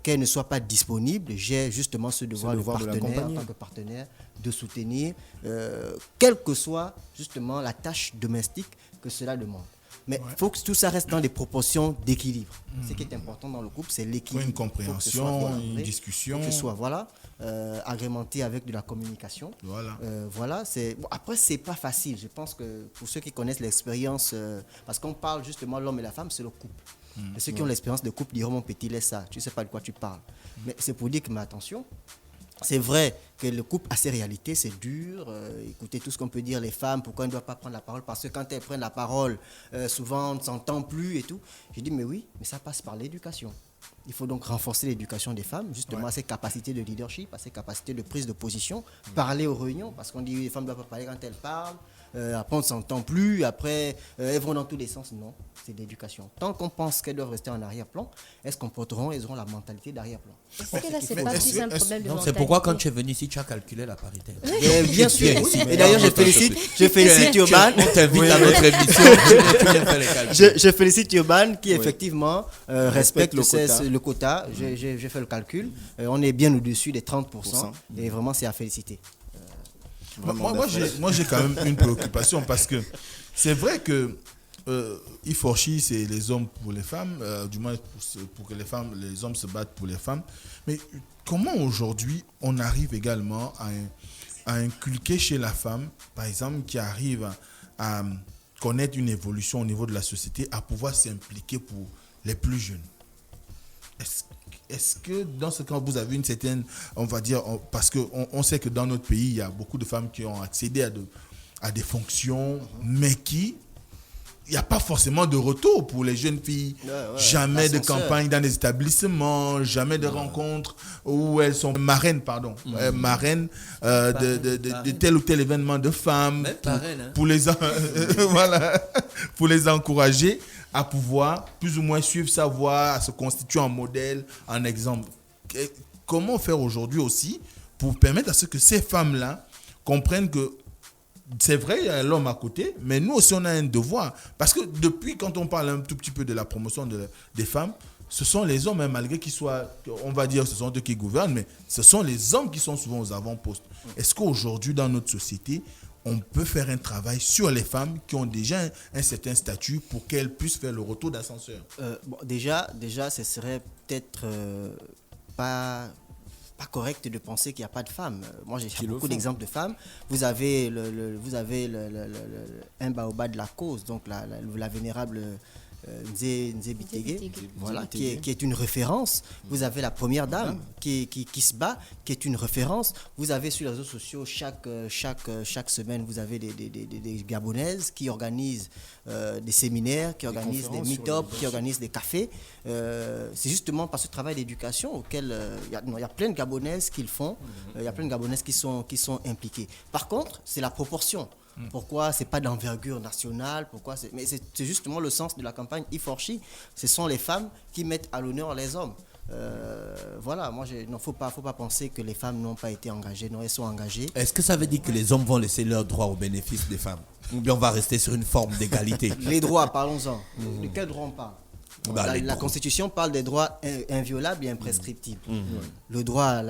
qu'elle ne soit pas disponible, j'ai justement ce devoir de partenaire, en tant que partenaire, de soutenir, quelle que soit justement la tâche domestique que cela demande. Mais il faut que tout ça reste dans des proportions d'équilibre. Ce qui est important dans le couple, c'est l'équilibre. Une compréhension, une discussion. Il faut que ce soit agrémenté avec de la communication. Après, ce n'est pas facile. Je pense que pour ceux qui connaissent l'expérience, parce qu'on parle justement l'homme et la femme, c'est le couple. Et ceux qui ont l'expérience de couple diront, mon petit, laisse ça, tu ne sais pas de quoi tu parles. Mais c'est pour dire que, mais attention, c'est vrai que le couple a ses réalités, c'est dur. Écoutez tout ce qu'on peut dire, les femmes, pourquoi elles ne doivent pas prendre la parole? Parce que quand elles prennent la parole, souvent on ne s'entend plus et tout. Je dis, mais oui, mais ça passe par l'éducation. Il faut donc renforcer l'éducation des femmes, justement à ses capacités de leadership, à ses capacités de prise de position, parler aux réunions, parce qu'on dit que les femmes ne doivent pas parler quand elles parlent. Après on ne s'entend plus, après elles vont dans tous les sens. Non, c'est l'éducation. Tant qu'on pense qu'elles doivent rester en arrière-plan, elles se comporteront, elles auront la mentalité d'arrière-plan. Est-ce que là, c'est pas plus un problème de mentalité? C'est pourquoi quand tu es venu ici, tu as calculé la parité. Bien sûr. Et d'ailleurs, je félicite Urban. On t'invite à notre émission. Je félicite Urban qui effectivement respecte le quota. J'ai fait le calcul. On est bien au-dessus des 30%. Et vraiment, c'est à féliciter. Moi, j'ai quand même une préoccupation parce que c'est vrai que Iforchi, c'est les hommes pour les femmes, du moins pour que les hommes se battent pour les femmes. Mais comment aujourd'hui on arrive également à inculquer chez la femme, par exemple, qui arrive à connaître une évolution au niveau de la société, à pouvoir s'impliquer pour les plus jeunes? Est-ce que dans ce cas, vous avez une certaine, on va dire, parce qu'on sait que dans notre pays, il y a beaucoup de femmes qui ont accédé à des fonctions, mais il n'y a pas forcément de retour pour les jeunes filles. Jamais de campagne dans les établissements, jamais de rencontres où elles sont marraines, marraines de tel ou tel événement de femmes, pour les encourager à pouvoir plus ou moins suivre sa voie, à se constituer en modèle, en exemple. Comment faire aujourd'hui aussi pour permettre à ce que ces femmes-là comprennent que c'est vrai, il y a l'homme à côté, mais nous aussi on a un devoir. Parce que depuis, quand on parle un tout petit peu de la promotion des femmes, ce sont les hommes, malgré qu'ils soient, on va dire, ce sont eux qui gouvernent, mais ce sont les hommes qui sont souvent aux avant-postes. Est-ce qu'aujourd'hui, dans notre société, on peut faire un travail sur les femmes qui ont déjà un certain statut pour qu'elles puissent faire le retour d'ascenseur? Déjà, ce serait peut-être pas correct de penser qu'il n'y a pas de femmes. Moi, j'ai beaucoup d'exemples de femmes. Vous avez un baobab de la cause, donc la vénérable Nzé Bitege, voilà, qui est une référence. Vous avez la première dame qui se bat, qui est une référence. Vous avez sur les réseaux sociaux, chaque semaine, vous avez des Gabonaises qui organisent des séminaires, qui organisent des meet-up, qui organisent des cafés. C'est justement par ce travail d'éducation auquel il y a plein de Gabonaises qui le font. Il y a plein de Gabonaises qui sont impliquées. Par contre, c'est la proportion. Pourquoi c'est pas d'envergure nationale? Mais c'est justement le sens de la campagne E4She. Ce sont les femmes qui mettent à l'honneur les hommes. Voilà, non, faut pas penser que les femmes n'ont pas été engagées. Non, elles sont engagées. Est-ce que ça veut dire que les hommes vont laisser leurs droits au bénéfice des femmes? Ou bien on va rester sur une forme d'égalité? Les droits, parlons-en. De quels droits on parle? La Constitution parle des droits inviolables et imprescriptibles. Le droit,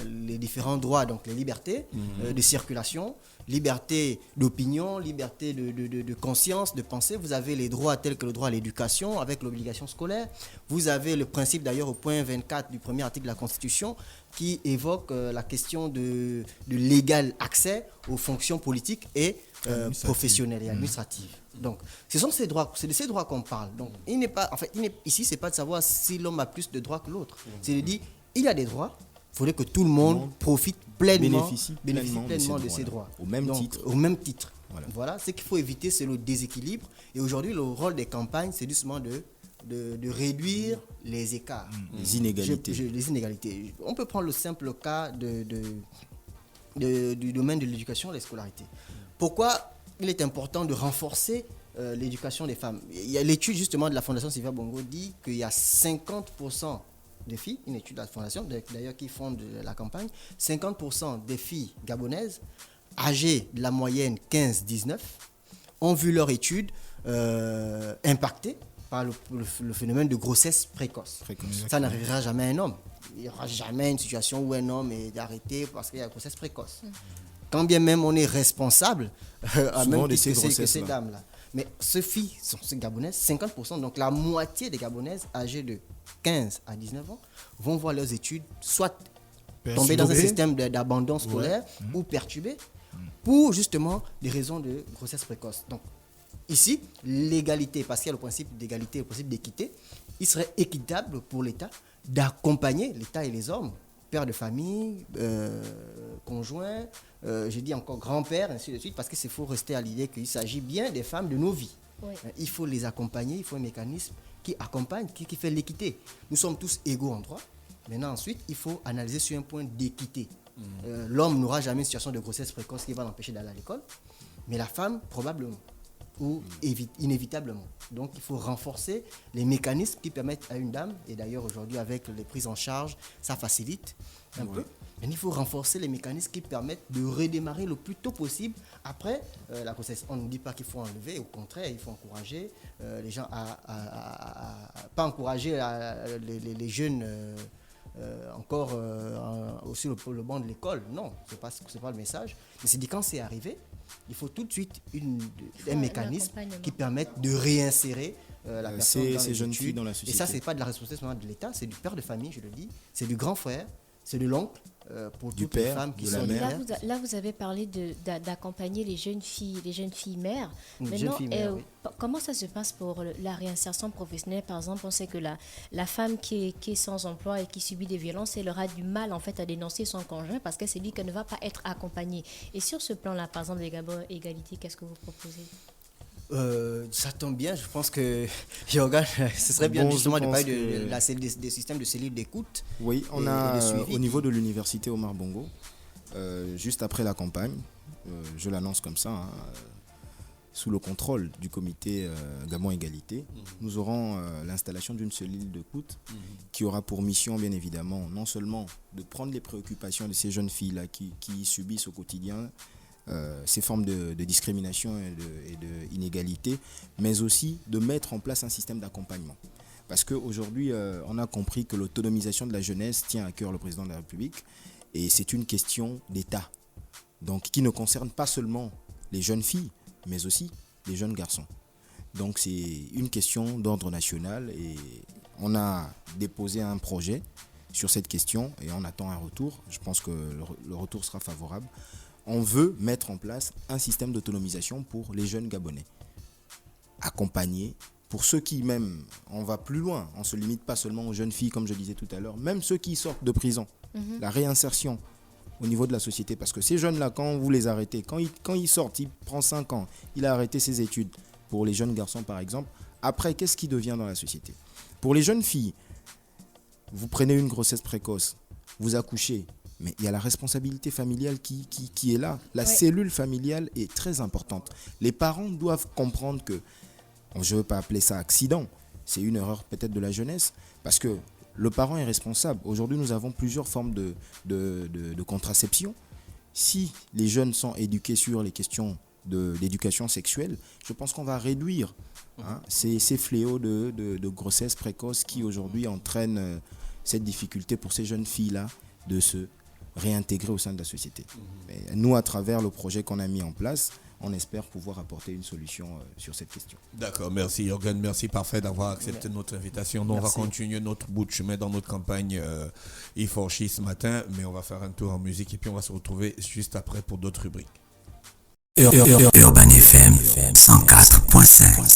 les différents droits, donc les libertés de circulation, liberté d'opinion, liberté de conscience, de pensée. Vous avez les droits tels que le droit à l'éducation avec l'obligation scolaire. Vous avez le principe d'ailleurs au point 24 du premier article de la Constitution qui évoque la question de l'égal accès aux fonctions politiques et professionnelles et administratives. Donc, c'est de ces droits qu'on parle. Donc, ici, c'est pas de savoir si l'homme a plus de droits que l'autre. C'est de dire, il y a des droits, il faudrait que tout le monde profite pleinement, bénéficie pleinement de ces droits. Au même titre. Au même titre. Voilà. Ce qu'il faut éviter, c'est le déséquilibre. Et aujourd'hui, le rôle des campagnes, c'est justement de réduire les écarts. Les inégalités. Les inégalités. On peut prendre le simple cas du domaine de l'éducation et de la scolarité. Pourquoi il est important de renforcer l'éducation des femmes? Il y a l'étude justement de la Fondation Sylvia Bongo dit qu'il y a 50% des filles, une étude de la Fondation d'ailleurs qui fonde la campagne, 50% des filles gabonaises âgées de la moyenne 15-19 ont vu leur étude impactée par le phénomène de grossesse précoce. Ça n'arrivera jamais à un homme. Il n'y aura jamais une situation où un homme est arrêté parce qu'il y a une grossesse précoce. Quand bien même on est responsable, à même titre que ces dames-là. Mais ces filles sont gabonaises, 50%, donc la moitié des gabonaises âgées de 15 à 19 ans vont voir leurs études soit tomber dans un système d'abandon scolaire ou perturbé pour justement des raisons de grossesse précoce. Donc ici, l'égalité, parce qu'il y a le principe d'égalité, le principe d'équité, il serait équitable pour l'État d'accompagner l'État et les hommes, pères de famille, conjoints, j'ai dit encore grand-père, ainsi de suite, parce qu'il faut rester à l'idée qu'il s'agit bien des femmes de nos vies. Oui. Il faut les accompagner, il faut un mécanisme qui accompagne, qui fait l'équité. Nous sommes tous égaux en droit. Maintenant, ensuite, il faut analyser sur un point d'équité. L'homme n'aura jamais une situation de grossesse précoce qui va l'empêcher d'aller à l'école, mais la femme, probablement, ou inévitablement. Donc, il faut renforcer les mécanismes qui permettent à une dame, et d'ailleurs aujourd'hui avec les prises en charge, ça facilite un peu. Mais il faut renforcer les mécanismes qui permettent de redémarrer le plus tôt possible après la grossesse. On ne dit pas qu'il faut enlever, au contraire, il faut encourager les gens pas encourager les jeunes encore sur le banc de l'école. Non, c'est pas le message. Mais c'est dit quand c'est arrivé, il faut tout de suite un mécanisme qui permette de réinsérer la personne dans ces jeunes filles dans la société. Et ça, c'est pas de la responsabilité de l'État, c'est du père de famille, je le dis, c'est du grand frère, c'est de l'oncle, pour toutes les femmes qui sont mères. Là, vous avez parlé d'accompagner les jeunes filles mères. Maintenant, comment ça se passe pour la réinsertion professionnelle? Par exemple, on sait que la femme qui est sans emploi et qui subit des violences, elle aura du mal en fait à dénoncer son conjoint parce qu'elle s'est dit qu'elle ne va pas être accompagnée. Et sur ce plan-là, par exemple, les Gabon égalité, qu'est-ce que vous proposez? Ça tombe bien, je pense que Jorgan, ce serait bien justement de parler des systèmes de cellules d'écoute. Oui, on a au niveau de l'université Omar Bongo, juste après la campagne, je l'annonce comme ça, sous le contrôle du comité Gabon Égalité, nous aurons l'installation d'une cellule d'écoute qui aura pour mission bien évidemment non seulement de prendre les préoccupations de ces jeunes filles-là qui subissent au quotidien ces formes de discrimination et de inégalité, mais aussi de mettre en place un système d'accompagnement. Parce qu'aujourd'hui, on a compris que l'autonomisation de la jeunesse tient à cœur le président de la République et c'est une question d'État, donc qui ne concerne pas seulement les jeunes filles, mais aussi les jeunes garçons. Donc c'est une question d'ordre national et on a déposé un projet sur cette question et on attend un retour. Je pense que le retour sera favorable. On veut mettre en place un système d'autonomisation pour les jeunes Gabonais. Accompagner, pour ceux qui même, on va plus loin, on ne se limite pas seulement aux jeunes filles, comme je disais tout à l'heure, même ceux qui sortent de prison, la réinsertion au niveau de la société. Parce que ces jeunes-là, quand vous les arrêtez, quand ils sortent, il prend 5 ans, il a arrêté ses études. Pour les jeunes garçons, par exemple, après, qu'est-ce qui devient dans la société? Pour les jeunes filles, vous prenez une grossesse précoce, vous accouchez, mais il y a la responsabilité familiale qui est là. La Ouais. cellule familiale est très importante. Les parents doivent comprendre que, je ne veux pas appeler ça accident, c'est une erreur peut-être de la jeunesse, parce que le parent est responsable. Aujourd'hui, nous avons plusieurs formes de contraception. Si les jeunes sont éduqués sur les questions d'éducation sexuelle, je pense qu'on va réduire ces fléaux de grossesse précoce qui aujourd'hui entraînent cette difficulté pour ces jeunes filles-là de se réintégrer au sein de la société. Et nous, à travers le projet qu'on a mis en place, on espère pouvoir apporter une solution sur cette question. D'accord, merci Jorgen, merci parfait d'avoir accepté notre invitation. Nous, on va continuer notre bout de chemin dans notre campagne E4She ce matin, mais on va faire un tour en musique et puis on va se retrouver juste après pour d'autres rubriques. Urban FM 104.5.